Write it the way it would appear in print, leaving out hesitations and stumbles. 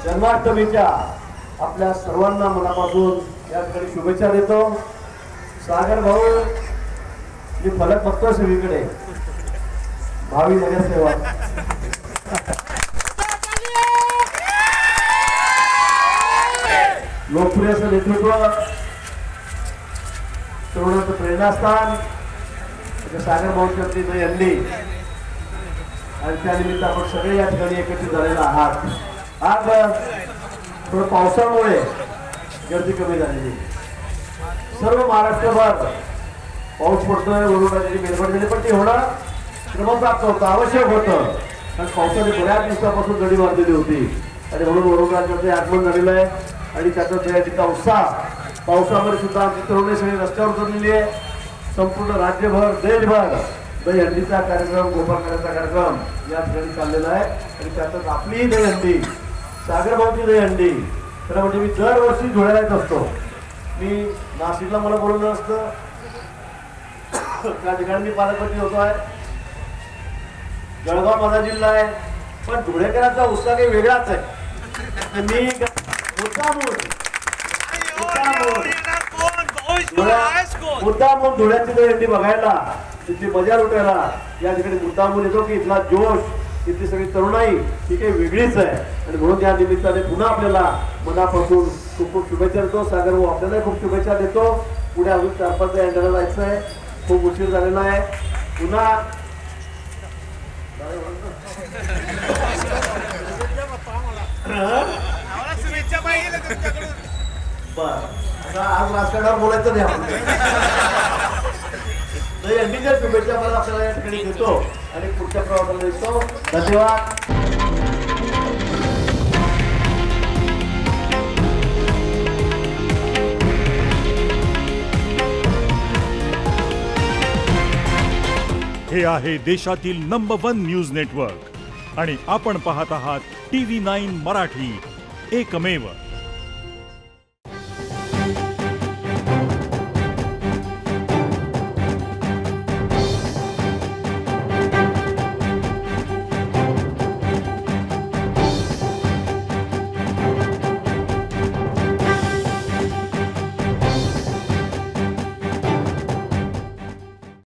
जन्माष्टमीच्या आपल्या सर्वांना मनापासून या ठिकाणी शुभेच्छा देतो। सागर भाऊ मी फलक बघतो सगळीकडे भावी नगरसेवक लोकप्रिय असं नेतृत्व तरुणाचं प्रेरणास्थान सागर भाऊंच्या यांनी आणि त्यानिमित्त आपण सगळे या ठिकाणी एकत्रित झालेला आहात। आज थोडं पावसामुळे गर्दी कमी झालेली, सर्व महाराष्ट्रभर पाऊस पडतोय, वरुणाची मेलबड झाली, पण ते होणं क्रमप्राप्त होतं, आवश्यक होतं, कारण पावसाने बऱ्याच दिवसापासून गडी बांधलेली होती आणि म्हणून वरुणाचे आगमन झालेलं आहे आणि त्याचा जयंतीचा उत्साह पावसामध्ये सुद्धा आमची तरुणी सगळी रस्त्यावर उतरलेली आहे। संपूर्ण राज्यभर देशभर दहीहंडीचा कार्यक्रम, गोपाळकाराचा कार्यक्रम या ठिकाणी चाललेला आहे आणि त्यातच आपली दहीहंडी, सागरभाऊची दहीहंडी, खरं म्हणजे मी दरवर्षी धुळ्याला येत असतो। मी नाशिकला मला बोलवलं असतं, त्या ठिकाणी मी पालकमंत्री होतो आहे, जळगाव माझा जिल्हा आहे, पण धुळेकरांचा उत्साह काही वेगळाच आहे। मी मुद्दामून धुळ्याची दहीहंडी बघायला, तिथली मजा लुटायला या ठिकाणी मुद्दामून येतो की इथला जोश, इथली सगळी तरुणाई ही काही वेगळीच आहे आणि म्हणून या निमित्ताने पुन्हा आपल्याला मनापासून खूप खूप शुभेच्छा देतो। सागर भाऊ आपल्याला खूप शुभेच्छा देतो। पुढे अजून 4-5 एंडला जायचं आहे, खूप उशीर झालेला आहे। पुन्हा आज राजकारणावर बोलायचं नाही आपण, दहीहंडीच्या शुभेच्छा मला आपल्याला या ठिकाणी देतो आणि पुढच्या प्रवासाला देतो। धन्यवाद। हे आहे देशातील नंबर 1 न्यूज नेटवर्क आणि आपण पाहत आहात TV9 मराठी, एकमेव।